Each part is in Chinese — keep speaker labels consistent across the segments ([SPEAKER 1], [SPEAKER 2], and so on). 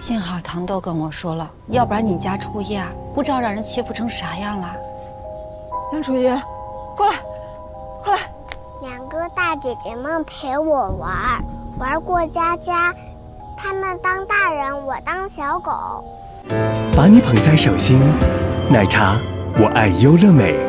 [SPEAKER 1] 幸好糖豆跟我说了，要不然你家初一啊，不知道让人欺负成啥样了。
[SPEAKER 2] 杨初一，过来，快来！
[SPEAKER 3] 两个大姐姐们陪我玩过家家，她们当大人，我当小狗。
[SPEAKER 4] 把你捧在手心，奶茶，我爱优乐美。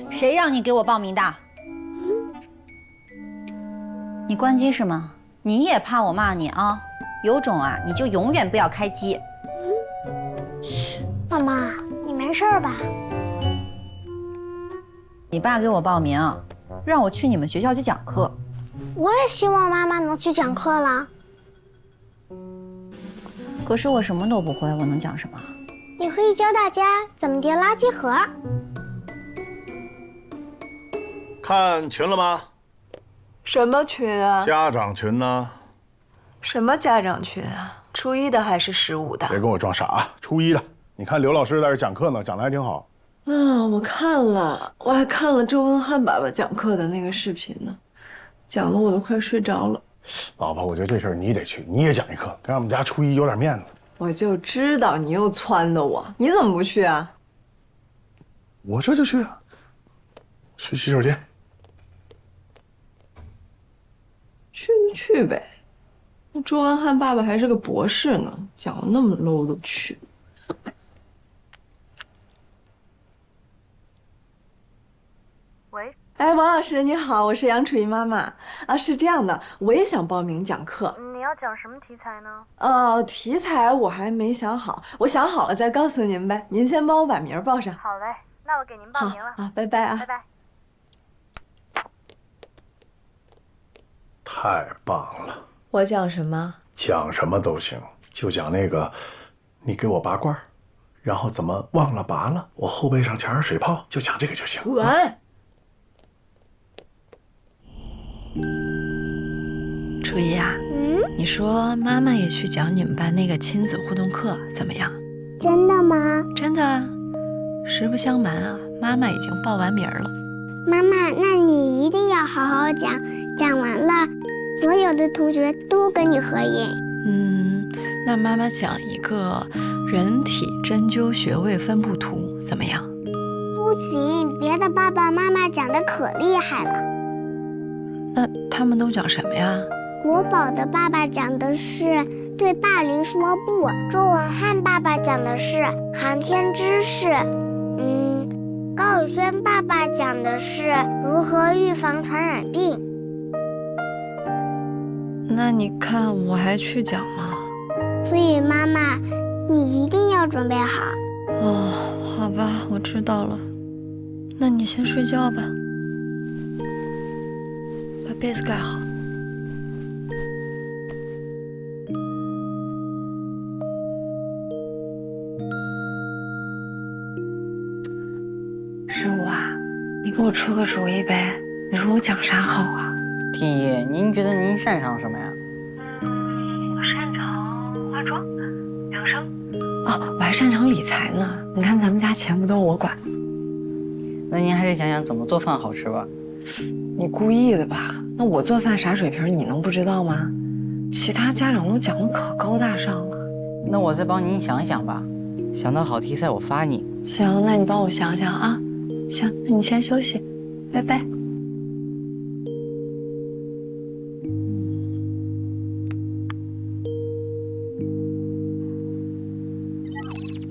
[SPEAKER 1] 谁让你给我报名的？你关机是吗？你也怕我骂你啊？有种啊，你就永远不要开机。
[SPEAKER 3] 妈妈，你没事吧？
[SPEAKER 1] 你爸给我报名，让我去你们学校去讲课。
[SPEAKER 3] 我也希望妈妈能去讲课了。
[SPEAKER 1] 可是我什么都不会，我能讲什么？
[SPEAKER 3] 你可以教大家怎么叠垃圾盒。
[SPEAKER 5] 看群了吗？
[SPEAKER 2] 什么群啊？
[SPEAKER 5] 家长群呢？
[SPEAKER 2] 什么家长群啊？初一的还是15的？
[SPEAKER 5] 别跟我装傻啊！初一的，你看刘老师在这讲课呢，讲的还挺好。
[SPEAKER 2] 我看了，我还看了周文翰爸爸讲课的那个视频呢，讲的我都快睡着了。
[SPEAKER 5] 老婆，我觉得这事儿你得去，你也讲一课，给俺们家初一有点面子。
[SPEAKER 2] 我就知道你又撺掇我，你怎么不去啊？
[SPEAKER 5] 我这就去啊，去洗手间。
[SPEAKER 2] 去就去呗。那周文翰爸爸还是个博士呢，讲的那么 low 都去。
[SPEAKER 6] 喂，
[SPEAKER 2] 哎，王老师你好，我是杨楚怡妈妈啊。是这样的，我也想报名讲课。
[SPEAKER 6] 你要讲什么题材呢？
[SPEAKER 2] 题材我还没想好，我想好了再告诉您呗。您先帮我把名报上。
[SPEAKER 6] 好嘞，那我给您报名了。
[SPEAKER 2] 好，拜拜啊。
[SPEAKER 6] 拜拜。
[SPEAKER 5] 太棒了！
[SPEAKER 2] 我讲什么？
[SPEAKER 5] 讲什么都行，就讲那个，你给我拔罐，然后怎么忘了拔了，我后背上全是水泡，就讲这个就行。
[SPEAKER 2] 滚！
[SPEAKER 7] 初一啊，你说妈妈也去讲你们班那个亲子互动课，怎么样？
[SPEAKER 3] 真的吗？
[SPEAKER 7] 真的啊。实不相瞒啊，妈妈已经报完名了。
[SPEAKER 3] 妈妈，那你一定要好好讲，讲完了，所有的同学都跟你合影。
[SPEAKER 7] 那妈妈讲一个人体针灸穴位分布图，怎么样？
[SPEAKER 3] 不行，别的爸爸妈妈讲的可厉害了。
[SPEAKER 7] 那他们都讲什么呀？
[SPEAKER 3] 国宝的爸爸讲的是对霸凌说不，周文翰爸爸讲的是航天知识，高宇轩爸爸讲的是如何预防传染病。
[SPEAKER 7] 那你看我还去讲吗？
[SPEAKER 3] 所以妈妈，你一定要准备好。
[SPEAKER 7] 哦，好吧，我知道了。那你先睡觉吧，把被子盖好。15啊，你给我出个主意呗，你说我讲啥好啊？
[SPEAKER 8] 第一，您觉得您擅长什么呀？
[SPEAKER 7] 我擅长化妆、养生。哦，我还擅长理财呢。你看咱们家钱不都我管？
[SPEAKER 8] 那您还是想想怎么做饭好吃吧。
[SPEAKER 7] 你故意的吧？那我做饭啥水平你能不知道吗？其他家长都讲的可高大上了。
[SPEAKER 8] 那我再帮您想一想吧，想到好题材我发你。
[SPEAKER 7] 行，那你帮我想想啊。行，那你先休息，拜拜。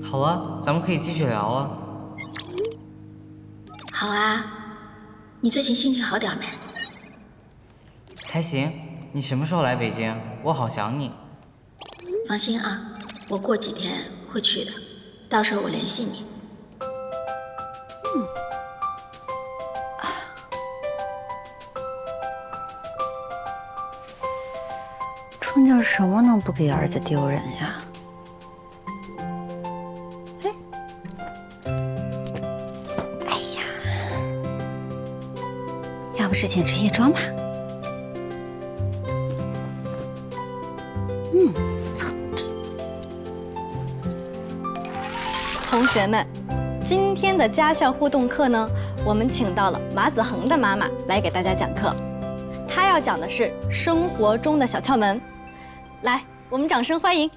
[SPEAKER 8] 好了，咱们可以继续聊了。
[SPEAKER 9] 好啊，你最近心情好点没？
[SPEAKER 8] 还行。你什么时候来北京？我好想你。
[SPEAKER 9] 放心啊，我过几天会去的，到时候我联系你。
[SPEAKER 1] 春娇什么能不给儿子丢人呀？哎呀，要不之前吃夜妆吧？不错。
[SPEAKER 10] 同学们，今天的家校互动课呢，我们请到了马子恒的妈妈来给大家讲课。她要讲的是生活中的小窍门。来，我们掌声欢迎。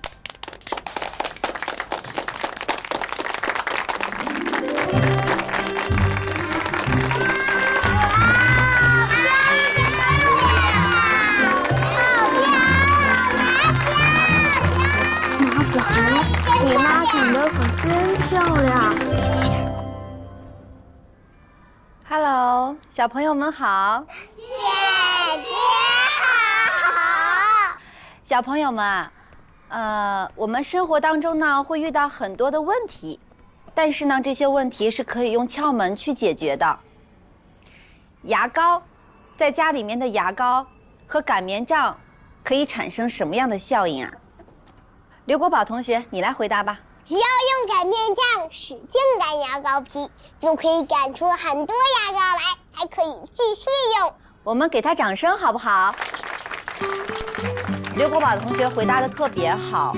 [SPEAKER 3] 马子恒，你妈长得可真漂亮。
[SPEAKER 1] 谢谢。Hello， 小朋友们好。
[SPEAKER 3] 姐姐好。
[SPEAKER 1] 小朋友们，我们生活当中呢会遇到很多的问题，但是呢这些问题是可以用窍门去解决的。牙膏，在家里面的牙膏和擀面杖可以产生什么样的效应啊？刘国宝同学，你来回答吧。
[SPEAKER 3] 只要用擀面杖使劲擀牙膏皮，就可以擀出很多牙膏来，还可以继续用。
[SPEAKER 1] 我们给他掌声好不好？刘国宝同学回答的特别好。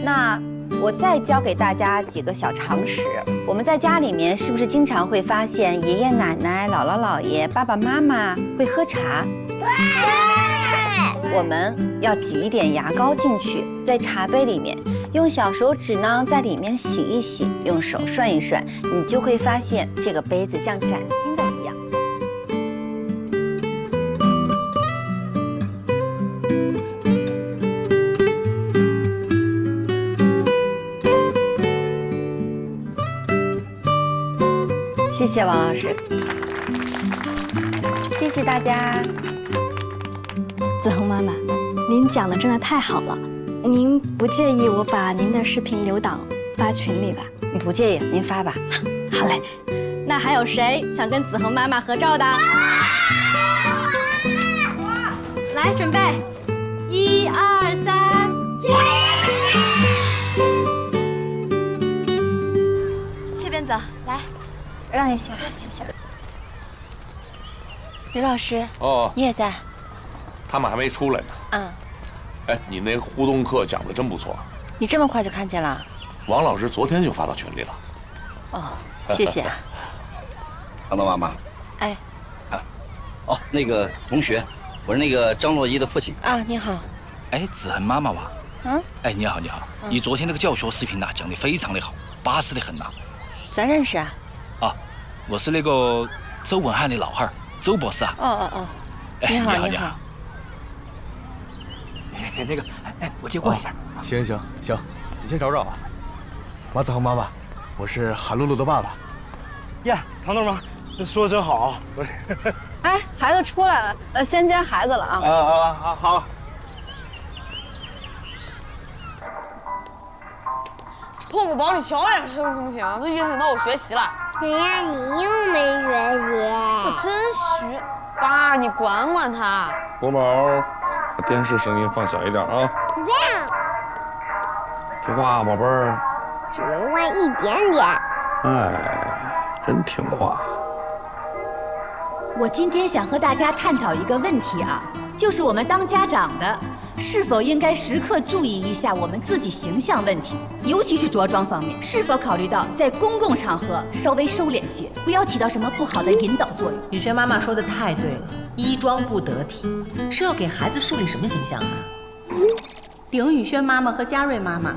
[SPEAKER 1] 那我再教给大家几个小常识。我们在家里面是不是经常会发现爷爷奶奶、姥姥姥爷、爸爸妈妈会喝茶？
[SPEAKER 3] 对。
[SPEAKER 1] 我们要挤一点牙膏进去，在茶杯里面，用小手指呢在里面洗一洗，用手涮一涮，你就会发现这个杯子像崭新的一样。谢谢王老师，谢谢大家。
[SPEAKER 10] 子恒妈妈，您讲的真的太好了，您不介意我把您的视频留档发群里吧？
[SPEAKER 1] 不介意，您发吧。
[SPEAKER 10] 好嘞。那还有谁想跟子恒妈妈合照的？来，准备，1、2、3，这边走，来，
[SPEAKER 1] 让一下，谢谢。刘老师，
[SPEAKER 11] 哦，
[SPEAKER 1] 你也在？
[SPEAKER 11] 他们还没出来呢。
[SPEAKER 1] 嗯。
[SPEAKER 11] 哎，你那互动课讲的真不错。
[SPEAKER 1] 你这么快就看见了？
[SPEAKER 11] 王老师昨天就发到群里了。
[SPEAKER 1] 哦，谢谢。
[SPEAKER 12] 唐豆妈妈。
[SPEAKER 1] 哎。
[SPEAKER 12] 啊。哦，那个同学，我是那个张若依的父亲。
[SPEAKER 1] 啊，你好。
[SPEAKER 13] 哎，子恒妈妈哇。
[SPEAKER 1] 嗯。
[SPEAKER 13] 哎，你好，你好。你昨天那个教学视频呐，讲得非常的好，巴适的很呐。
[SPEAKER 1] 咱认识啊？
[SPEAKER 13] 啊，我是那个周文翰的老汉儿，周博士啊。
[SPEAKER 1] 哦哦哦。
[SPEAKER 13] 你
[SPEAKER 1] 好，你好。
[SPEAKER 14] 那个，哎，我借过一下。
[SPEAKER 15] 行，你先找找啊。马子恒妈妈，我是韩露露的爸爸。
[SPEAKER 14] 呀，唐豆妈，这说真好。不是。
[SPEAKER 1] 哎，孩子出来了，先接孩子了啊。
[SPEAKER 14] 好。
[SPEAKER 16] 破鼓保你小点声行不行？都影响到我学习了。
[SPEAKER 3] 谁呀？你又没学习。
[SPEAKER 16] 我真学。爸，你管管他。
[SPEAKER 11] 国宝，把电视声音放小一点啊。
[SPEAKER 3] 不要。
[SPEAKER 11] 听话，宝贝儿。
[SPEAKER 3] 只能换一点点。
[SPEAKER 11] 哎，真听话。
[SPEAKER 17] 我今天想和大家探讨一个问题啊，就是我们当家长的，是否应该时刻注意一下我们自己形象问题，尤其是着装方面，是否考虑到在公共场合稍微收敛些，不要起到什么不好的引导作用。
[SPEAKER 18] 雨轩妈妈说的太对了，衣装不得体，是要给孩子树立什么形象啊？
[SPEAKER 19] 顶雨轩妈妈和嘉瑞妈妈，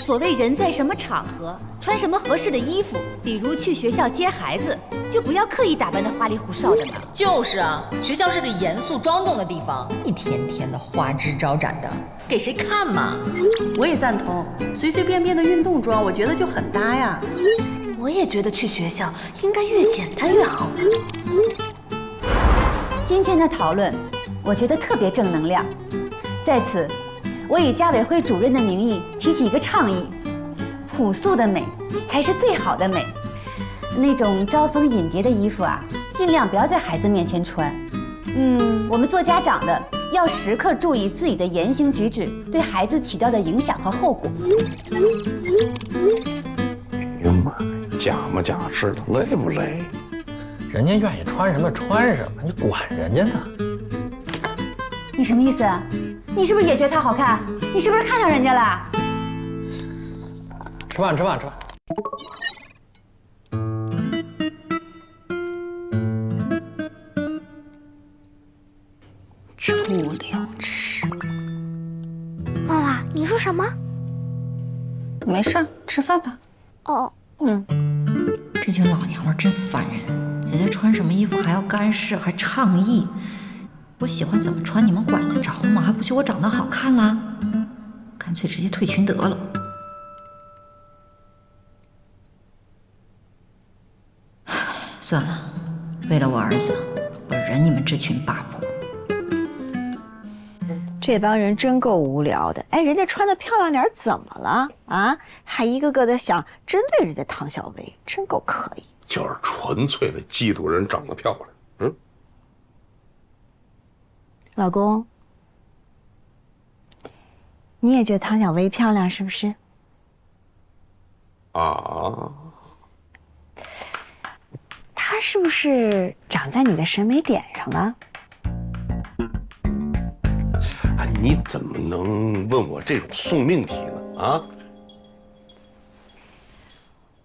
[SPEAKER 17] 所谓人在什么场合穿什么合适的衣服，比如去学校接孩子，就不要刻意打扮得花里胡哨的嘛。
[SPEAKER 18] 就是啊，学校是个严肃庄重的地方，一天天的花枝招展的，给谁看嘛？
[SPEAKER 19] 我也赞同，随随便便的运动装，我觉得就很搭呀。
[SPEAKER 17] 我也觉得去学校应该越简单越好。今天的讨论，我觉得特别正能量。在此，我以家委会主任的名义提起一个倡议：朴素的美才是最好的美。那种招蜂引蝶的衣服啊，尽量不要在孩子面前穿。我们做家长的要时刻注意自己的言行举止对孩子起到的影响和后果。
[SPEAKER 11] 哎呀妈，假模假式的，累不累？
[SPEAKER 14] 人家愿意穿什么穿什么，你管人家呢？
[SPEAKER 17] 你什么意思？你是不是也觉得她好看？你是不是看上人家了？
[SPEAKER 14] 吃饭。
[SPEAKER 7] 无聊之事。
[SPEAKER 3] 妈妈，你说什么？
[SPEAKER 7] 没事，吃饭吧。
[SPEAKER 3] 哦，
[SPEAKER 18] 这群老娘们真烦人，人家穿什么衣服还要干涉，还倡议。我喜欢怎么穿，你们管得着吗？还不许我长得好看啦？干脆直接退群得了。算了，为了我儿子，我忍你们这群八婆。
[SPEAKER 20] 这帮人真够无聊的。哎，人家穿的漂亮点怎么了啊？还一个个的想针对人家唐小薇，真够可以。
[SPEAKER 11] 就是纯粹的嫉妒人长得漂亮。
[SPEAKER 20] 老公，你也觉得唐小薇漂亮是不是？
[SPEAKER 11] 啊？
[SPEAKER 20] 她是不是长在你的审美点上了？
[SPEAKER 11] 你怎么能问我这种送命题呢？啊！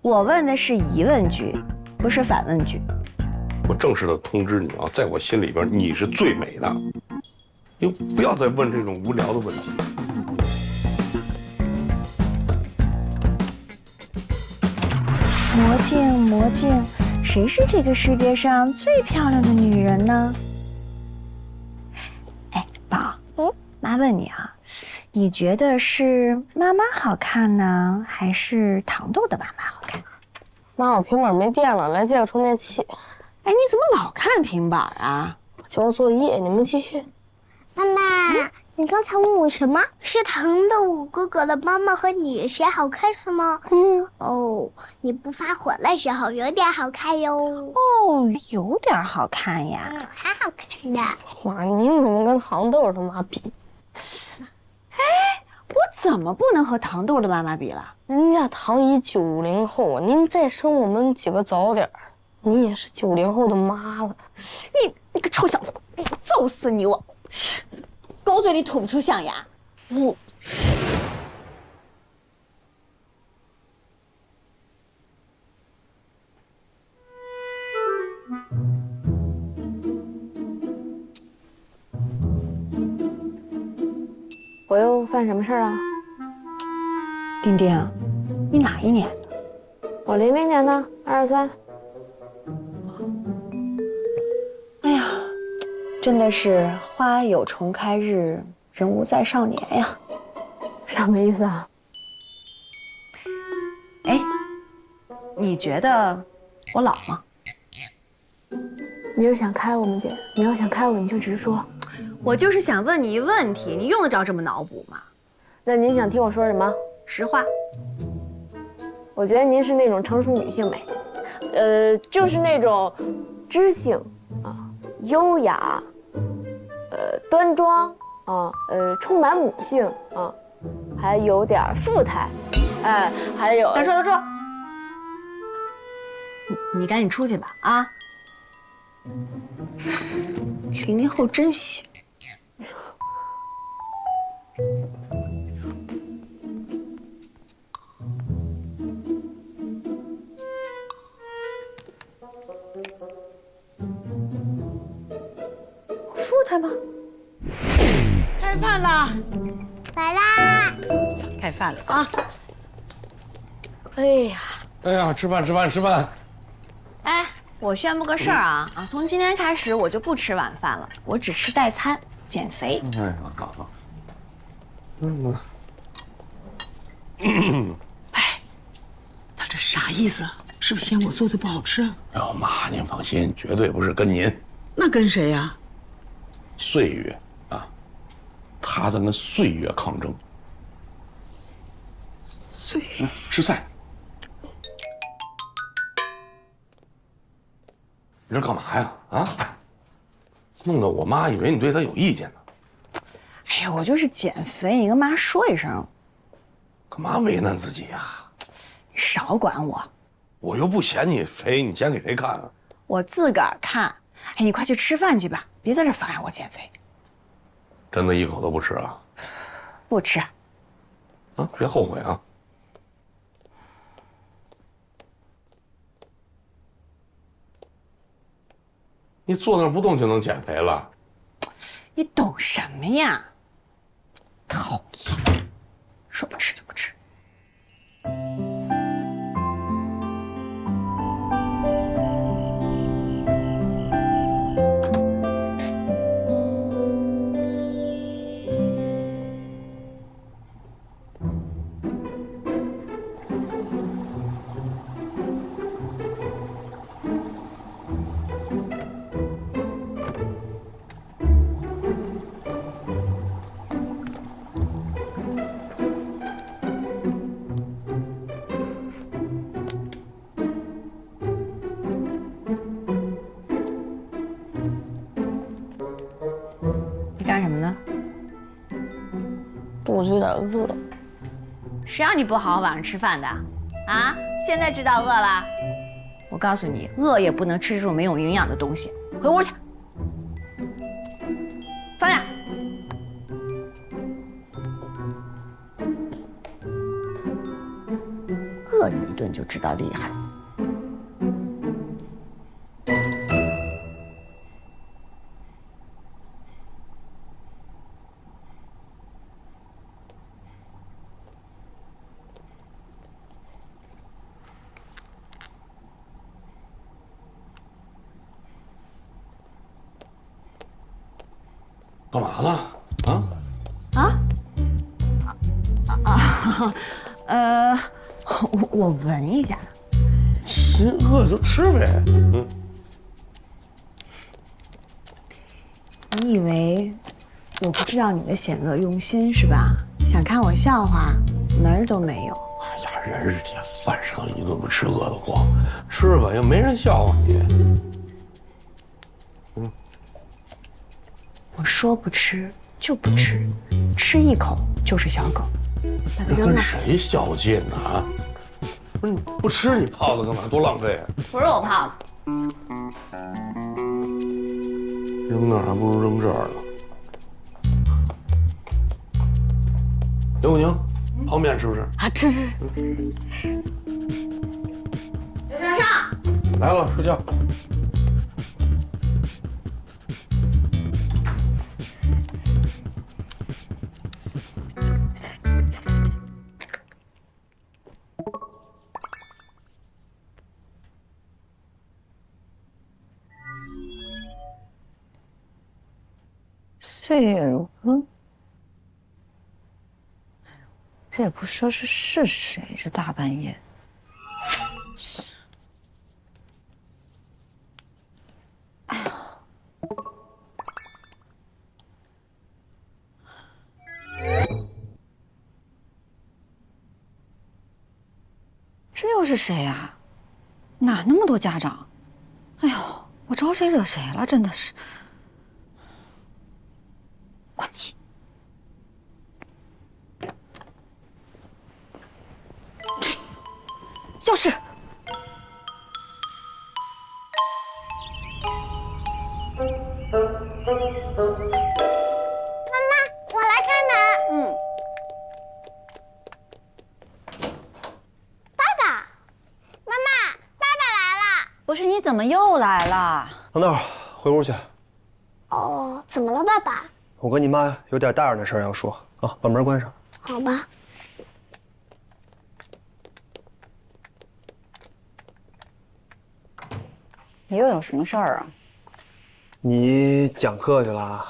[SPEAKER 20] 我问的是疑问句，不是反问句。
[SPEAKER 11] 我正式的通知你啊，在我心里边你是最美的，你不要再问这种无聊的问题。
[SPEAKER 20] 魔镜，魔镜，谁是这个世界上最漂亮的女人呢？哎，宝，妈问你啊，你觉得是妈妈好看呢，还是糖豆的妈妈好看？
[SPEAKER 16] 妈，我平板没电了，来借个充电器。
[SPEAKER 20] 哎，你怎么老看平板啊？
[SPEAKER 16] 交作业，你们继续。
[SPEAKER 3] 妈妈，你刚才问我什么？是糖豆哥哥的妈妈和你谁好看是吗？哦，你不发火的时候有点好看哟。
[SPEAKER 20] 哦，有点好看呀，
[SPEAKER 3] 还好看的。
[SPEAKER 16] 妈，您怎么跟糖豆他妈比？
[SPEAKER 20] 哎，我怎么不能和糖豆的妈妈比了？
[SPEAKER 16] 人家糖姨90后，您再生我们几个早点，你也是90后的妈了。
[SPEAKER 20] 你个臭小子，揍死你我！狗嘴里吐不出象牙。
[SPEAKER 7] 我又犯什么事儿了？
[SPEAKER 20] 丁丁，你哪一年的？
[SPEAKER 7] 我00年的，23。
[SPEAKER 20] 哎呀，真的是花有重开日，人无再少年呀。
[SPEAKER 7] 什么意思啊？
[SPEAKER 20] 哎，你觉得我老吗？
[SPEAKER 7] 你是想开我吗，姐？你要想开我，你就直说。
[SPEAKER 20] 我就是想问你一问题，你用得着这么脑补吗？
[SPEAKER 7] 那您想听我说什么？
[SPEAKER 20] 实话。
[SPEAKER 7] 我觉得您是那种成熟女性美，就是那种知性啊、优雅，端庄啊，充满母性啊，还有点富态，哎，还有。
[SPEAKER 20] 等说，你赶紧出去吧啊！00后真行。富态吗？
[SPEAKER 19] 开饭啦！
[SPEAKER 3] 来啦！
[SPEAKER 19] 开饭了啊！
[SPEAKER 16] 哎呀，
[SPEAKER 11] 吃饭！
[SPEAKER 20] 哎，我宣布个事儿啊，从今天开始我就不吃晚饭了，我只吃代餐，减肥。
[SPEAKER 11] 哎呀，搞。
[SPEAKER 19] 他这啥意思？是不是嫌我做的不好吃？
[SPEAKER 11] 哎呦妈，您放心，绝对不是跟您。
[SPEAKER 19] 那跟谁呀？
[SPEAKER 11] 岁月啊，他在跟岁月抗争。
[SPEAKER 19] 岁月
[SPEAKER 11] 吃菜。你这干嘛呀？啊，弄得我妈以为你对她有意见呢。
[SPEAKER 20] 哎呀，我就是减肥，你跟妈说一声。
[SPEAKER 11] 干嘛为难自己呀？
[SPEAKER 20] 你少管我。
[SPEAKER 11] 我又不嫌你肥，你嫌给谁看啊？
[SPEAKER 20] 我自个儿看。哎，你快去吃饭去吧，别在这妨碍我减肥。
[SPEAKER 11] 真的一口都不吃啊？
[SPEAKER 20] 不吃。
[SPEAKER 11] 啊，别后悔啊！你坐那儿不动就能减肥了？
[SPEAKER 20] 你懂什么呀？讨厌，说不吃就不吃。干什么呢？
[SPEAKER 16] 肚子有点饿。
[SPEAKER 20] 谁让你不好好晚上吃饭的？啊！现在知道饿了？我告诉你，饿也不能吃这种没有营养的东西。回屋去。放下。饿你一顿就知道厉害。
[SPEAKER 11] 干嘛呢？
[SPEAKER 20] 我闻一下。
[SPEAKER 11] 心饿就吃呗。
[SPEAKER 20] 你以为我不知道你的险恶用心是吧？想看我笑话，门儿都没有。
[SPEAKER 11] 哎呀，人日天饭上一顿不吃饿得慌，吃吧又没人笑话你。
[SPEAKER 20] 我说不吃就不吃，吃一口就是小狗。把它扔了。
[SPEAKER 11] 跟谁较劲呢？啊？不是你不吃你泡的干嘛？多浪费啊！
[SPEAKER 20] 不是我泡的。
[SPEAKER 11] 扔那儿还不如扔这儿呢。刘武宁，泡面吃不吃？
[SPEAKER 20] 啊，吃。刘向上。
[SPEAKER 11] 来了，睡觉。
[SPEAKER 20] 岁月如风，这也不说是谁，这大半夜。哎呀，这又是谁啊？哪那么多家长？哎呦，我招谁惹谁了？真的是。关机。消失。
[SPEAKER 3] 妈妈，我来开门。爸爸，妈妈，爸爸来了。
[SPEAKER 20] 不是，你怎么又来了？
[SPEAKER 15] 王豆，回屋去。
[SPEAKER 3] 哦，怎么了，爸爸？
[SPEAKER 15] 我跟你妈有点大人的事要说啊，把门关上。
[SPEAKER 3] 好吧。
[SPEAKER 17] 你又有什么事儿啊？
[SPEAKER 15] 你讲课去了？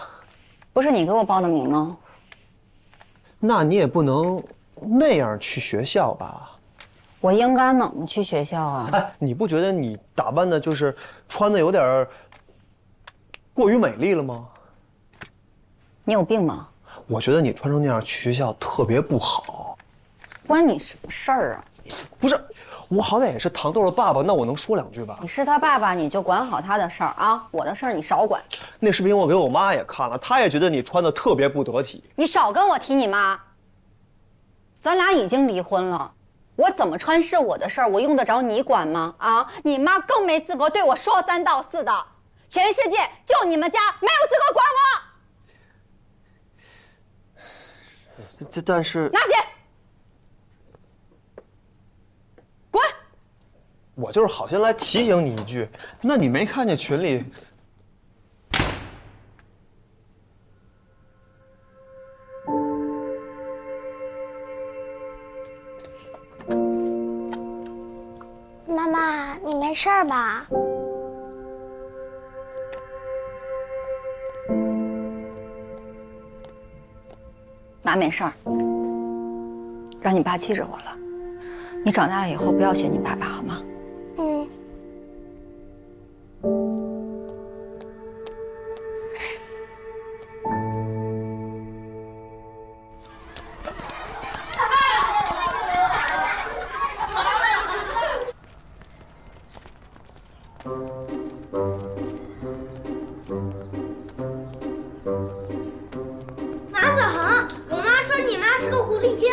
[SPEAKER 17] 不是你给我报的名吗？
[SPEAKER 15] 那你也不能那样去学校吧？
[SPEAKER 17] 我应该怎么去学校啊？
[SPEAKER 15] 哎，你不觉得你打扮的就是穿的有点过于美丽了吗？
[SPEAKER 17] 你有病吗？
[SPEAKER 15] 我觉得你穿成那样去学校特别不好。
[SPEAKER 17] 关你什么事儿啊？
[SPEAKER 15] 不是，我好歹也是糖豆的爸爸，那我能说两句吧？
[SPEAKER 17] 你是他爸爸，你就管好他的事儿啊，我的事儿你少管。
[SPEAKER 15] 那视频我给我妈也看了，她也觉得你穿的特别不得体。
[SPEAKER 17] 你少跟我提你妈。咱俩已经离婚了，我怎么穿是我的事儿，我用得着你管吗？啊，你妈更没资格对我说三道四的，全世界就你们家没有资格管
[SPEAKER 15] 我。但是
[SPEAKER 17] 拿鞋，滚！
[SPEAKER 15] 我就是好心来提醒你一句，那你没看见群里
[SPEAKER 3] 事儿吧？
[SPEAKER 18] 妈没事儿，让你爸气着我了。你长大了以后不要学你爸爸好吗？
[SPEAKER 3] 嗯。
[SPEAKER 21] 马子恒，我妈说你妈是个狐狸精。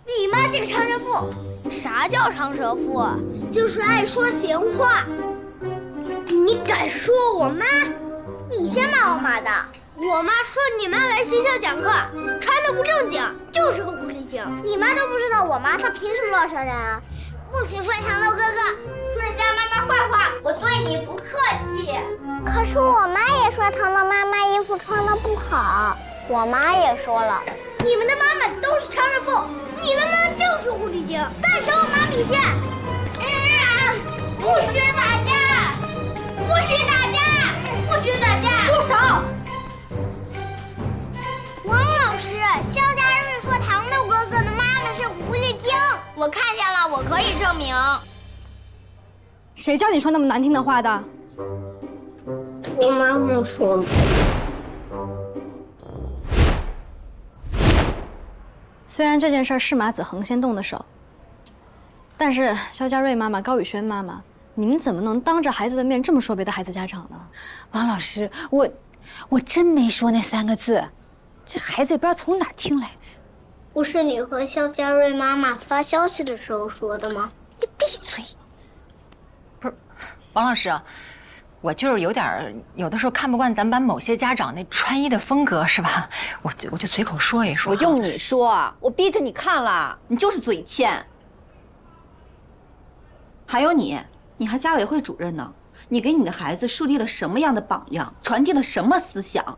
[SPEAKER 21] 你妈是个长舌妇。啥叫长舌妇？就是爱说闲话。你敢说我妈？你先骂我妈的。我妈说你妈来学校讲课，穿的不正经，就是个狐狸精。你妈都不知道我妈，她凭什么老杀人啊？不许说糖豆哥哥，说人家妈妈坏话，我对你不客气。
[SPEAKER 3] 可是我妈也说糖豆妈妈衣服穿的不好，我妈也说了。
[SPEAKER 21] 你们的妈妈都是长舌妇，你的妈就是狐狸精。再和我妈比剑，不许打架，不许打架，不许打架！
[SPEAKER 3] 住手！王老师，肖家瑞说糖豆哥哥的妈妈是狐狸精，
[SPEAKER 21] 我看见了，我可以证明。
[SPEAKER 10] 谁叫你说那么难听的话的？
[SPEAKER 3] 我妈妈说的。
[SPEAKER 10] 虽然这件事是马子恒先动的手，但是肖家瑞妈妈、高宇轩妈妈，你们怎么能当着孩子的面这么说别的孩子家长呢？
[SPEAKER 17] 王老师，我真没说那3个字，这孩子也不知道从哪儿听来的。
[SPEAKER 3] 不是你和肖家瑞妈妈发消息的时候说的吗？
[SPEAKER 17] 你闭嘴！
[SPEAKER 22] 不是，王老师，我就是有的时候看不惯咱班某些家长那穿衣的风格，是吧？我就随口说一说。
[SPEAKER 18] 我用你说，我逼着你看了，你就是嘴欠。还有你还家委会主任呢，你给你的孩子树立了什么样的榜样，传递了什么思想？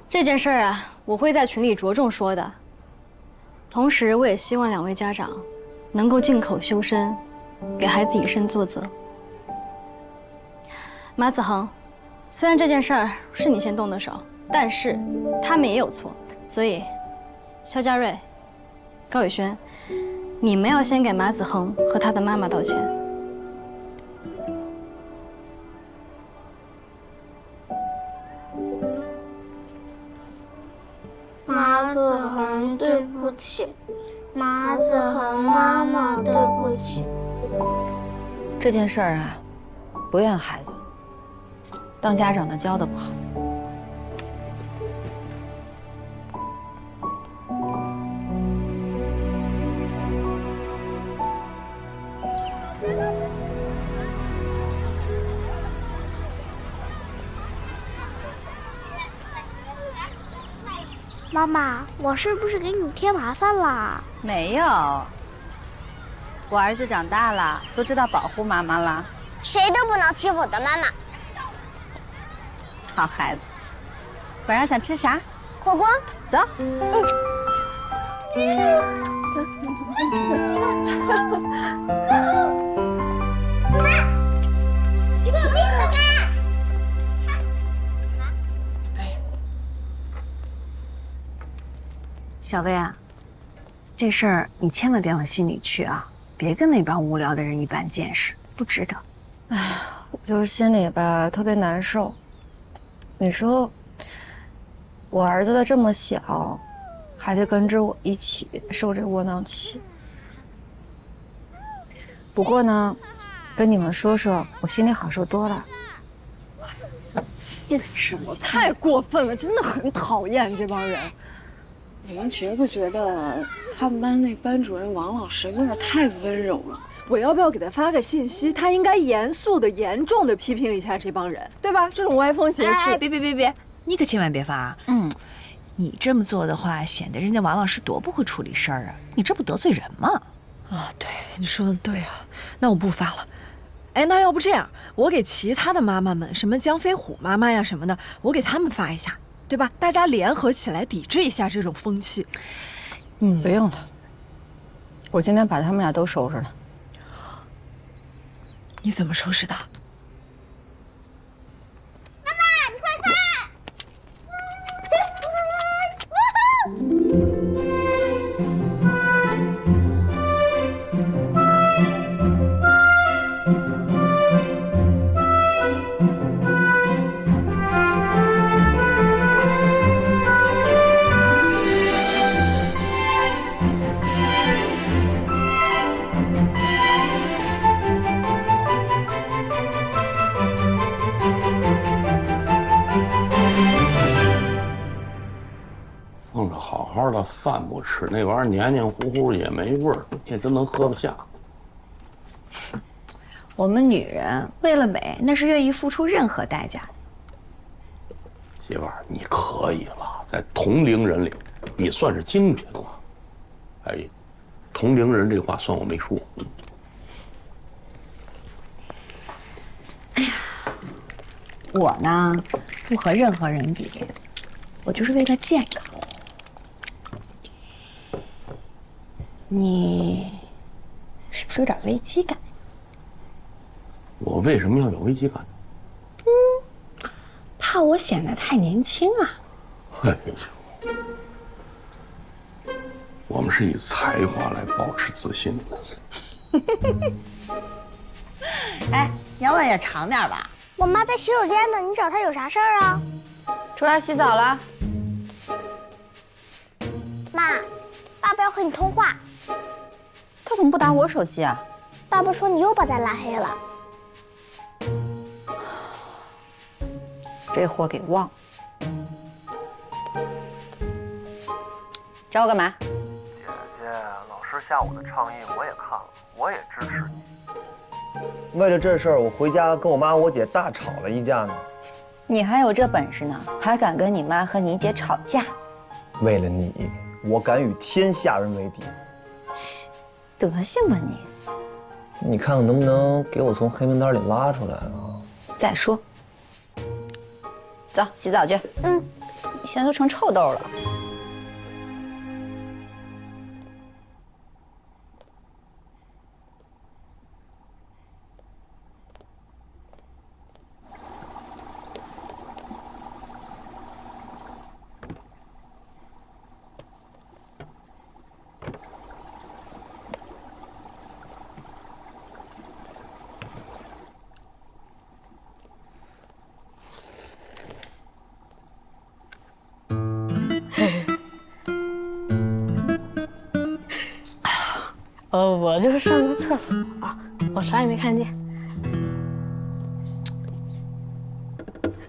[SPEAKER 10] 这件事儿啊，我会在群里着重说的。同时，我也希望2位家长能够静口修身，给孩子以身作则。马子恒，虽然这件事儿是你先动的手，但是他们也有错，所以肖家瑞、高宇轩，你们要先给马子恒和他的妈妈道歉。
[SPEAKER 3] 马子恒，对不起。马子恒妈妈，对不起。
[SPEAKER 18] 这件事儿啊，不怨孩子，当家长的教的不好。
[SPEAKER 3] 妈妈，我是不是给你添麻烦了？
[SPEAKER 18] 没有，我儿子长大了，都知道保护妈妈了。
[SPEAKER 3] 谁都不能欺负我的妈妈。
[SPEAKER 18] 好孩子，晚上想吃啥？
[SPEAKER 3] 火锅。
[SPEAKER 18] 走。
[SPEAKER 23] 小薇啊，这事儿你千万别往心里去啊，别跟那帮无聊的人一般见识，不值得。
[SPEAKER 18] 哎呀，我就是心里吧特别难受。你说，我儿子的这么小，还得跟着我一起受这窝囊气。不过呢，跟你们说说，我心里好受多了。
[SPEAKER 2] 气死我！太过分了，真的很讨厌这帮人。你们觉不觉得他们班那班主任王老师有点太温柔了？我要不要给他发个信息？他应该严肃的、严重的批评一下这帮人，对吧？这种歪风邪气，
[SPEAKER 20] 哎，别，你可千万别发。你这么做的话，显得人家王老师多不会处理事儿啊！你这不得罪人吗？
[SPEAKER 2] 啊，对，你说的对啊，那我不发了。哎，那要不这样，我给其他的妈妈们，什么江飞虎妈妈呀什么的，我给他们发一下。对吧？大家联合起来抵制一下这种风气。
[SPEAKER 18] 不用了，
[SPEAKER 2] 我今天把他们俩都收拾了。
[SPEAKER 7] 你怎么收拾的？
[SPEAKER 21] 妈妈，你快看！
[SPEAKER 11] 放着好好的饭不吃，那玩意儿黏黏糊糊也没味儿，你也真能喝得下。
[SPEAKER 20] 我们女人为了美，那是愿意付出任何代价的。
[SPEAKER 11] 媳妇儿，你可以了，在同龄人里，你算是精品了。哎，同龄人这话算我没说。
[SPEAKER 20] 我呢，不和任何人比，我就是为了健康。你是不是有点危机感？
[SPEAKER 11] 我为什么要有危机感？
[SPEAKER 20] 怕我显得太年轻啊？
[SPEAKER 11] 哎呦，我们是以才华来保持自信的。
[SPEAKER 20] 哎，要不也长点吧？
[SPEAKER 21] 我妈在洗手间呢，你找她有啥事儿啊？
[SPEAKER 1] 出来洗澡了。
[SPEAKER 21] 妈，爸爸要和你通话。
[SPEAKER 17] 他怎么不打我手机啊？
[SPEAKER 21] 爸爸说你又把他拉黑了。
[SPEAKER 17] 这货给忘了。找我干嘛？
[SPEAKER 4] 姐姐，老师下午的倡议我也看了，我也支持你。为了这事儿，我回家跟我妈我姐大吵了一架呢。
[SPEAKER 17] 你还有这本事呢？还敢跟你妈和你姐吵架？
[SPEAKER 4] 为了你，我敢与天下人为敌。
[SPEAKER 17] 嘘，德行吧你！
[SPEAKER 4] 你看看能不能给我从黑名单里拉出来啊？
[SPEAKER 17] 再说。走，洗澡去。
[SPEAKER 21] 嗯。
[SPEAKER 17] 你现在都成臭豆了。
[SPEAKER 16] 我就是上个厕所啊，我啥也没看见。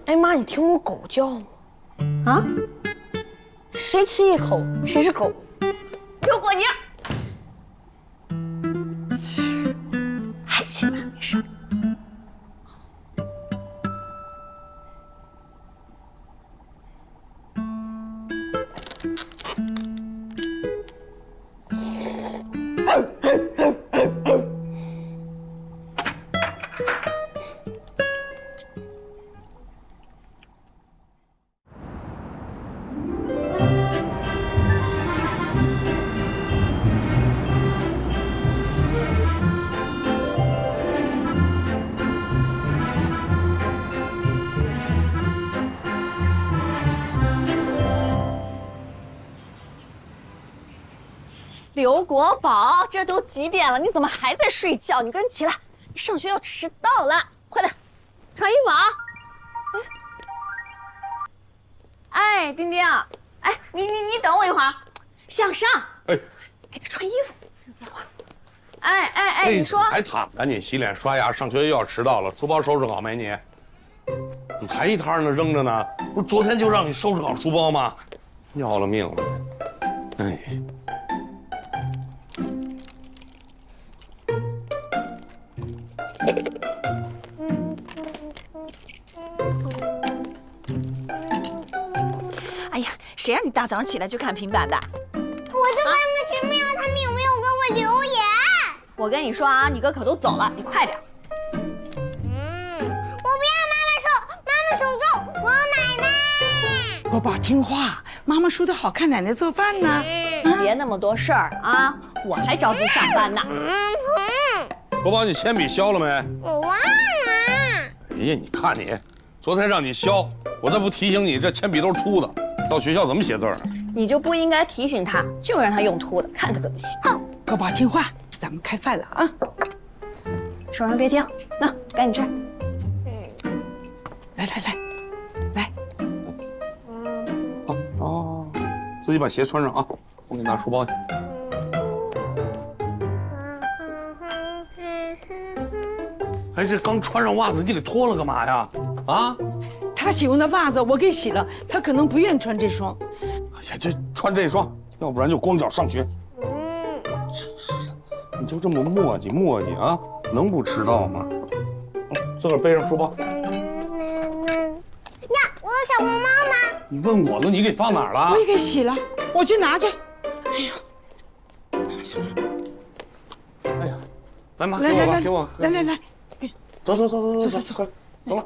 [SPEAKER 16] 哎妈，你听过狗叫吗？啊？谁吃一口，谁是狗。
[SPEAKER 17] 给我过节。还欺瞒没事。
[SPEAKER 2] 刘国宝，这都几点了？你怎么还在睡觉？你赶紧起来，你上学要迟到了，快点，穿衣服啊！哎，丁丁，哎，你等我一会儿，向上，
[SPEAKER 11] 哎，
[SPEAKER 2] 给他穿衣服。哎，你说，
[SPEAKER 11] 还躺，赶紧洗脸刷牙，上学又要迟到了。书包收拾好没你？你还一摊呢，扔着呢。不是昨天就让你收拾好书包吗？要了命了！哎。
[SPEAKER 20] 哎呀，谁让你大早上起来就看平板的？
[SPEAKER 21] 我就问个群喵，他们有没有给我留言？
[SPEAKER 20] 我跟你说啊，你哥可都走了，你快点。
[SPEAKER 21] 我不要妈妈手，妈妈手重，我要奶奶。
[SPEAKER 20] 国宝听话，
[SPEAKER 5] 妈妈梳得好看，奶奶做饭呢。
[SPEAKER 2] 别那么多事儿啊，我还着急上班呢。
[SPEAKER 11] 我把你铅笔削了没？
[SPEAKER 21] 我忘了。
[SPEAKER 11] 哎呀，你看你，昨天让你削，我再不提醒你，这铅笔都是秃的，到学校怎么写字啊？
[SPEAKER 2] 你就不应该提醒他，就让他用秃的，看他怎么写。
[SPEAKER 5] 狗宝听话，咱们开饭了啊！
[SPEAKER 2] 手上别停，那赶紧吃。
[SPEAKER 5] 来，
[SPEAKER 11] 哦，自己把鞋穿上啊！我给你拿书包去。哎，这刚穿上袜子，你给脱了干嘛呀？啊？
[SPEAKER 5] 他喜欢的袜子我给洗了，他可能不愿意穿这双。
[SPEAKER 11] 哎呀，这穿这双，要不然就光脚上学。你就这么磨叽啊？能不迟到吗？自个儿背上书包。
[SPEAKER 21] 那我的小红帽呢？
[SPEAKER 11] 你问我了，你给放哪儿了？
[SPEAKER 5] 我也给洗了，我去拿去。哎呀，
[SPEAKER 11] 哎呀，来妈，
[SPEAKER 5] 来，
[SPEAKER 11] 给我，
[SPEAKER 5] 来，
[SPEAKER 11] 走，
[SPEAKER 5] 走
[SPEAKER 11] 了。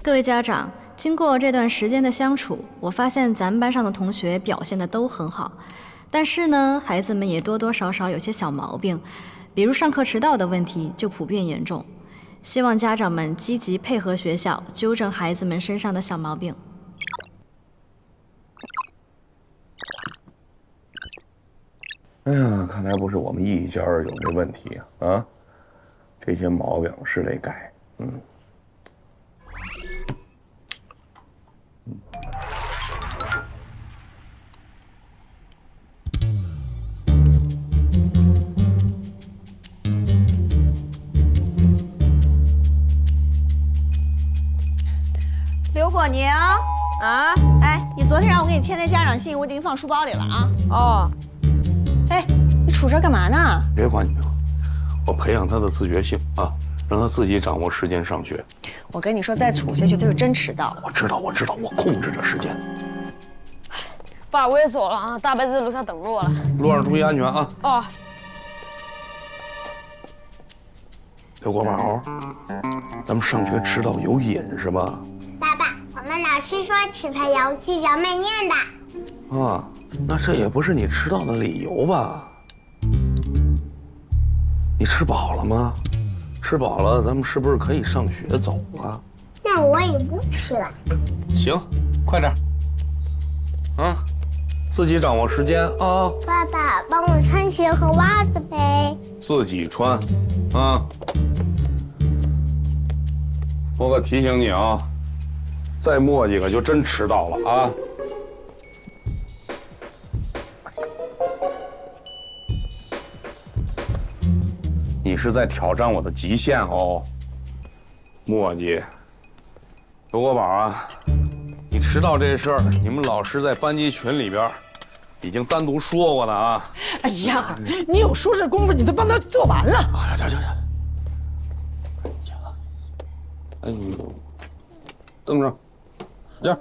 [SPEAKER 10] 各位家长，经过这段时间的相处，我发现咱们班上的同学表现的都很好，但是呢，孩子们也多多少少有些小毛病，比如上课迟到的问题就普遍严重。希望家长们积极配合学校，纠正孩子们身上的小毛病。
[SPEAKER 11] 哎呀，看来不是我们一家有这问题啊，这些毛病是得改。
[SPEAKER 20] 刘果宁啊，哎，你昨天让我给你签那家长信，我已经放书包里了啊。
[SPEAKER 16] 哦，
[SPEAKER 20] 哎，你杵这干嘛呢？
[SPEAKER 11] 别管，我培养他的自觉性啊，让他自己掌握时间上学。
[SPEAKER 2] 我跟你说，再杵下去他就真迟到了。
[SPEAKER 11] 我知道，我控制着时间。
[SPEAKER 16] 爸，我也走了啊，大白在路上等着我了。
[SPEAKER 11] 路上注意安全啊！
[SPEAKER 16] 哦。
[SPEAKER 11] 刘国宝，咱们上学迟到有瘾是吧？
[SPEAKER 21] 爸爸，我们老师说吃饭要细嚼慢咽的。
[SPEAKER 11] 啊，那这也不是你迟到的理由吧？你吃饱了吗？吃饱了，咱们是不是可以上学走了？
[SPEAKER 21] 那我也不吃了。
[SPEAKER 11] 行，快点。啊，自己掌握时间啊。
[SPEAKER 21] 爸爸，帮我穿鞋和袜子呗。
[SPEAKER 11] 自己穿，啊。我可提醒你啊，再磨叽个就真迟到了啊。你是在挑战我的极限哦，磨叽。刘国宝啊，你迟到这事儿，你们老师在班级群里边已经单独说过呢啊。
[SPEAKER 5] 哎呀，你有说这功夫，你都帮他做完了。
[SPEAKER 11] 哎呀，行。哎呦，蹬上，使劲。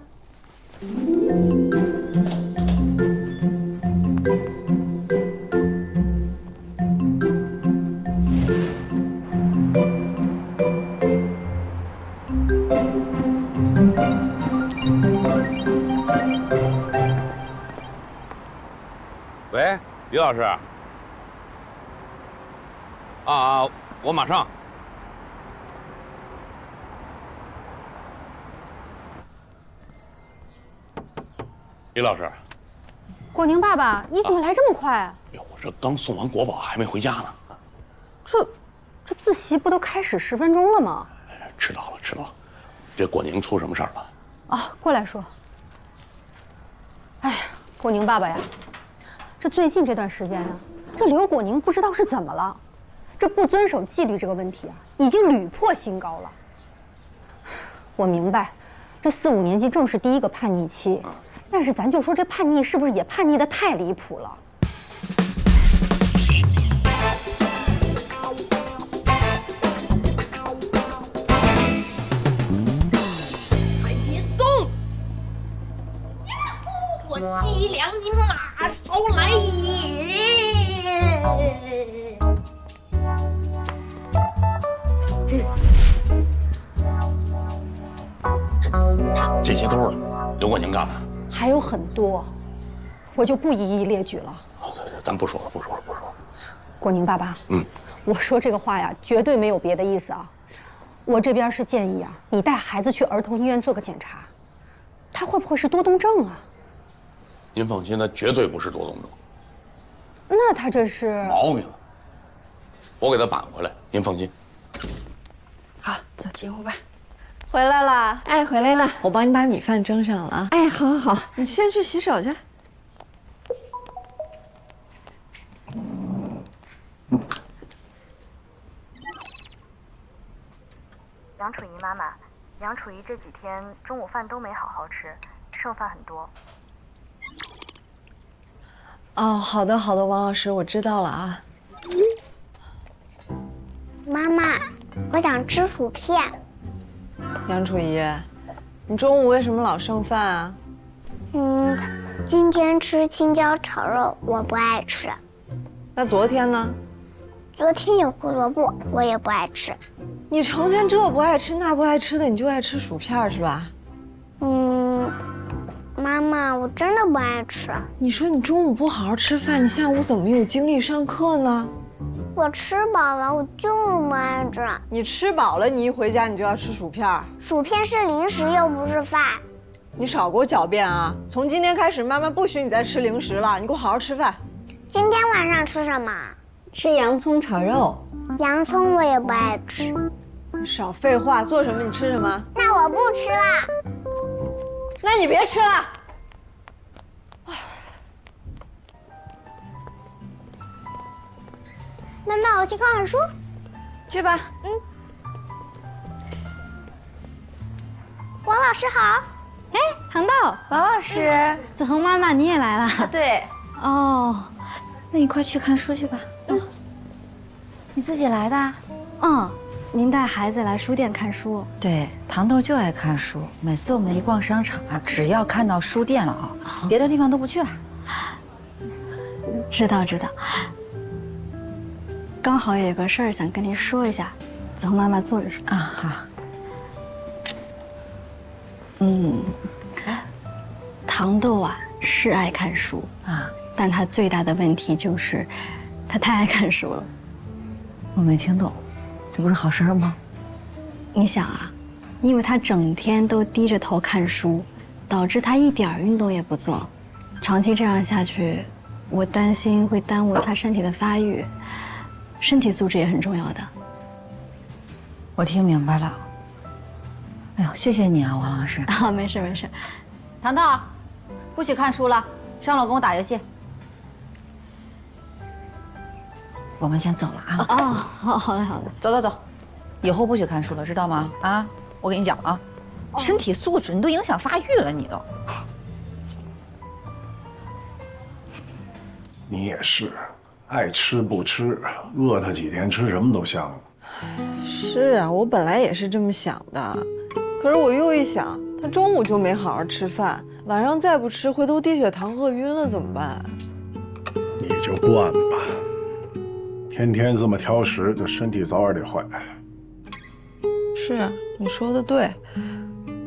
[SPEAKER 6] 喂，于老师。啊，我马上。
[SPEAKER 11] 李老师，
[SPEAKER 16] 果宁爸爸，你怎么来这么快啊？
[SPEAKER 11] 我这刚送完国宝，还没回家呢。
[SPEAKER 16] 这自习不都开始10分钟了吗？
[SPEAKER 11] 迟到了，这果宁出什么事儿了？
[SPEAKER 16] 啊，过来说。哎呀，果宁爸爸呀，这最近这段时间啊，这刘果宁不知道是怎么了，这不遵守纪律这个问题啊，已经屡破新高了。我明白，这4、5年级正是第一个叛逆期。但是咱就说这叛逆是不是也叛逆得太离谱了？
[SPEAKER 21] 别动！我西凉金马朝来也！
[SPEAKER 11] 这些都是刘国宁干的，
[SPEAKER 16] 还有很多，我就不一一列举了。
[SPEAKER 11] 咱不说了。
[SPEAKER 16] 国宁爸爸，我说这个话呀，绝对没有别的意思啊。我这边是建议啊，你带孩子去儿童医院做个检查，他会不会是多动症啊？
[SPEAKER 11] 您放心，他绝对不是多动症。
[SPEAKER 16] 那他这是
[SPEAKER 11] 毛病，我给他扳回来，您放心。
[SPEAKER 2] 好，走进屋吧。回来了，
[SPEAKER 1] 哎，回来了，
[SPEAKER 2] 我帮你把米饭蒸上了啊。
[SPEAKER 1] 哎，好好好，
[SPEAKER 2] 你先去洗手去。
[SPEAKER 8] 杨楚怡妈妈，杨楚怡这几天中午饭都没好好吃，剩饭很多。
[SPEAKER 2] 哦，好的，王老师，我知道了啊。
[SPEAKER 3] 妈妈，我想吃薯片。
[SPEAKER 2] 杨楚怡，你中午为什么老剩饭啊？
[SPEAKER 3] 今天吃青椒炒肉，我不爱吃。
[SPEAKER 2] 那昨天呢？
[SPEAKER 3] 昨天有胡萝卜，我也不爱吃。
[SPEAKER 2] 你成天这不爱吃那不爱吃的，你就爱吃薯片是吧？
[SPEAKER 3] 妈妈，我真的不爱吃。
[SPEAKER 2] 你说你中午不好好吃饭，你下午怎么有精力上课呢？
[SPEAKER 3] 我吃饱了，我就是不爱吃。
[SPEAKER 2] 你吃饱了，你一回家你就要吃薯片。
[SPEAKER 3] 薯片是零食，又不是饭。
[SPEAKER 2] 你少给我狡辩啊！从今天开始，妈妈不许你再吃零食了，你给我好好吃饭。
[SPEAKER 3] 今天晚上吃什么？
[SPEAKER 1] 吃洋葱炒肉。
[SPEAKER 3] 洋葱我也不爱吃。
[SPEAKER 2] 你少废话，做什么你吃什么。
[SPEAKER 3] 那我不吃了。
[SPEAKER 2] 那你别吃了。
[SPEAKER 3] 妈妈，我去看看书。
[SPEAKER 2] 去吧。
[SPEAKER 3] 王老师好。
[SPEAKER 10] 哎，糖豆，
[SPEAKER 17] 王老师，
[SPEAKER 10] 子恒妈妈你也来了。
[SPEAKER 17] 对。
[SPEAKER 10] 哦，
[SPEAKER 17] 那你快去看书去吧。你自己来的？
[SPEAKER 10] 您带孩子来书店看书。
[SPEAKER 17] 对，糖豆就爱看书，每次我们一逛商场啊，只要看到书店了啊，别的地方都不去了。
[SPEAKER 10] 知道。刚好有个事儿想跟您说一下，子恒妈妈坐着说。
[SPEAKER 17] 啊，好。
[SPEAKER 10] 糖豆啊是爱看书啊，但他最大的问题就是他太爱看书了。
[SPEAKER 17] 我没听懂，这不是好事吗？
[SPEAKER 10] 你想啊，因为他整天都低着头看书，导致他一点运动也不做，长期这样下去，我担心会耽误他身体的发育，身体素质也很重要的。
[SPEAKER 17] 我听明白了。哎呦，谢谢你啊，王老师。
[SPEAKER 10] 啊，没事。
[SPEAKER 17] 糖豆，不许看书了，上楼跟我打游戏。我们先走了啊。
[SPEAKER 10] 好嘞。
[SPEAKER 17] 走，以后不许看书了，知道吗？啊，我跟你讲啊，身体素质你都影响发育了，你都。
[SPEAKER 9] 你也是，爱吃不吃，饿他几天吃什么都香。
[SPEAKER 2] 是啊，我本来也是这么想的，可是我又一想，他中午就没好好吃饭，晚上再不吃，回头低血糖饿晕了怎么办？
[SPEAKER 9] 你就惯吧，天天这么挑食，这身体早晚得坏。
[SPEAKER 2] 是啊，你说的对，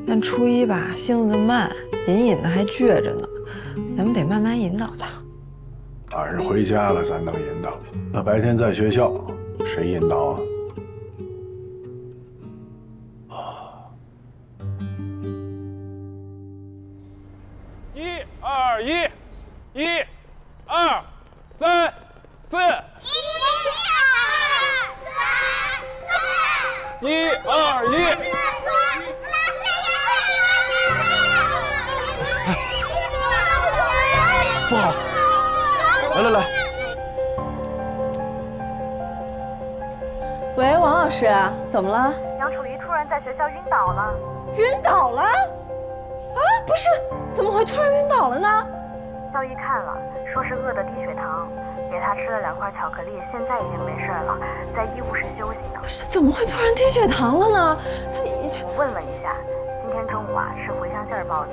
[SPEAKER 2] 但初一吧，性子慢，隐的还倔着呢，咱们得慢慢引导他。
[SPEAKER 9] 晚上回家了，咱能引导。那白天在学校，谁引导啊？1、
[SPEAKER 6] 2、1，1、2、3、4。1、2、1。
[SPEAKER 15] 扶好，来。
[SPEAKER 2] 喂，王老师，怎么了？
[SPEAKER 8] 杨楚怡突然在学校晕倒了。
[SPEAKER 2] 晕倒了？啊，不是，怎么会突然晕倒了呢？
[SPEAKER 8] 校医看了，说是饿的低血糖，给她吃了2块巧克力，现在已经没事了，在医务室休息呢。
[SPEAKER 2] 不是，怎么会突然低血糖了呢？
[SPEAKER 8] 我问了一下，今天中午啊吃茴香馅包子，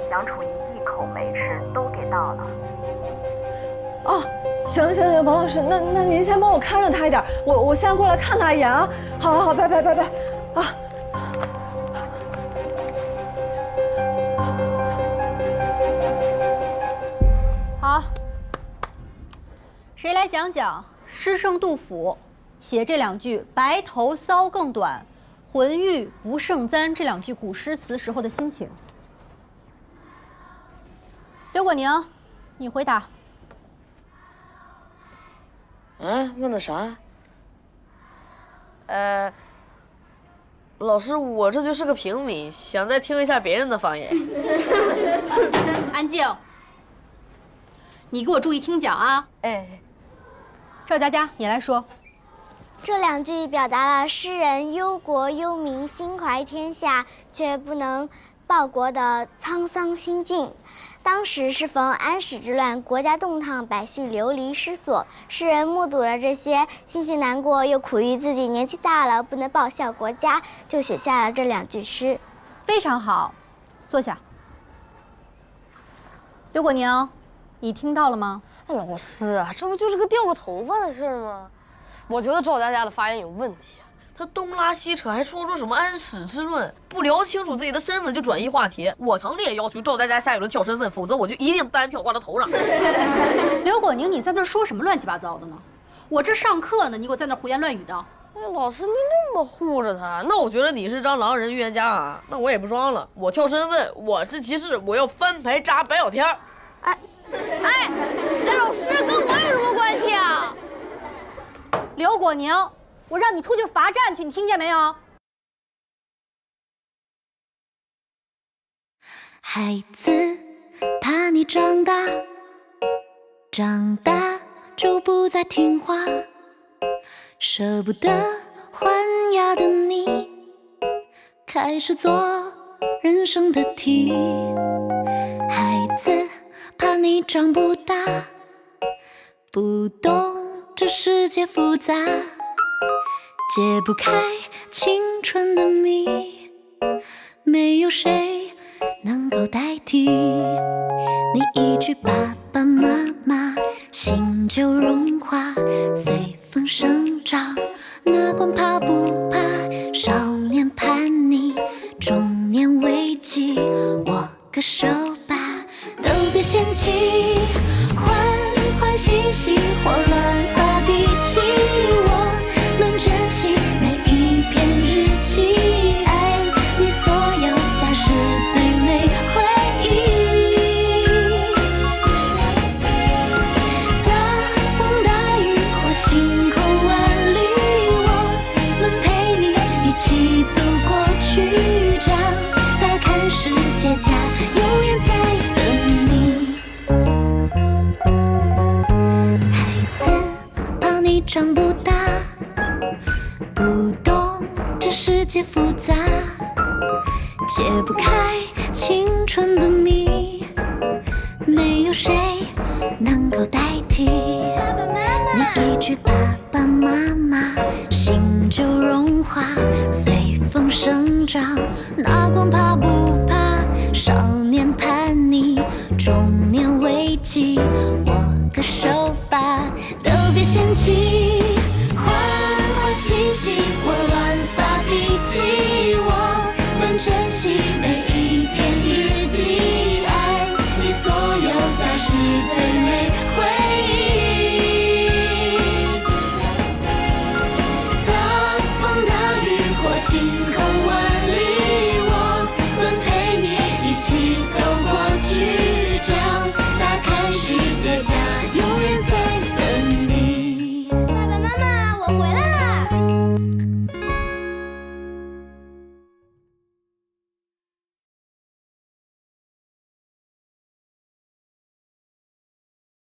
[SPEAKER 8] 杨楚怡一口没吃，都给倒了。
[SPEAKER 2] 哦，行，王老师，那您先帮我看着他一点，我现在过来看他一眼啊。好，拜啊。
[SPEAKER 16] 好，谁来讲讲诗圣杜甫写这两句“白头搔更短，浑欲不胜簪”这两句古诗词时候的心情？刘果宁，你回答。
[SPEAKER 12] 问的啥？老师，我这就是个平民，想再听一下别人的发言。
[SPEAKER 16] 安静，你给我注意听讲啊！赵佳佳，你来说。
[SPEAKER 3] 这两句表达了诗人忧国忧民、心怀天下却不能报国的沧桑心境。当时适逢安史之乱，国家动荡，百姓流离失所。诗人目睹了这些，心情难过，又苦于自己年纪大了，不能报效国家，就写下了这两句诗。
[SPEAKER 16] 非常好，坐下。刘果宁，你听到了吗？
[SPEAKER 12] 老师啊，这不就是个掉个头发的事吗？我觉得赵佳佳的发言有问题啊。他东拉西扯，还说什么安史之乱，不聊清楚自己的身份就转移话题。我强烈要求赵佳佳下一轮跳身份，否则我就一定单票挂他头上。
[SPEAKER 16] 刘果宁，你在那说什么乱七八糟的呢？我这上课呢，你给我在那胡言乱语的。
[SPEAKER 12] 老师，你那么护着他，那我觉得你是张狼人预言家啊。那我也不装了，我跳身份，我知其事，我要翻牌扎白小天。
[SPEAKER 21] 那老师跟我有什么关系啊？
[SPEAKER 16] 刘果宁，我让你出去罚站去，你听见没有？
[SPEAKER 13] 孩子，怕你长大，长大就不再听话，舍不得换牙的你，开始做人生的题。孩子，怕你长不大，不懂这世界复杂，解不开青春的谜，没有谁能够代替。你一句爸爸妈妈，心就融化，随风生长，哪管怕不怕？少年叛逆，中年危机，握个手吧，都别嫌弃，欢欢喜喜或乱发脾气，我们珍惜每一篇日记，爱你所有家是最美回忆。大风大雨或晴空万里，我们陪你一起走过去，长大看世界，家永远在等你。你长不大，不懂这世界复杂，解不开青春的谜，没有谁能够代替。你一句爸爸妈妈，心就融化，随风生长，哪管怕不怕？少年叛逆，中年危机，握个手吧，都别嫌弃，欢欢喜喜或乱发脾气，我们珍惜每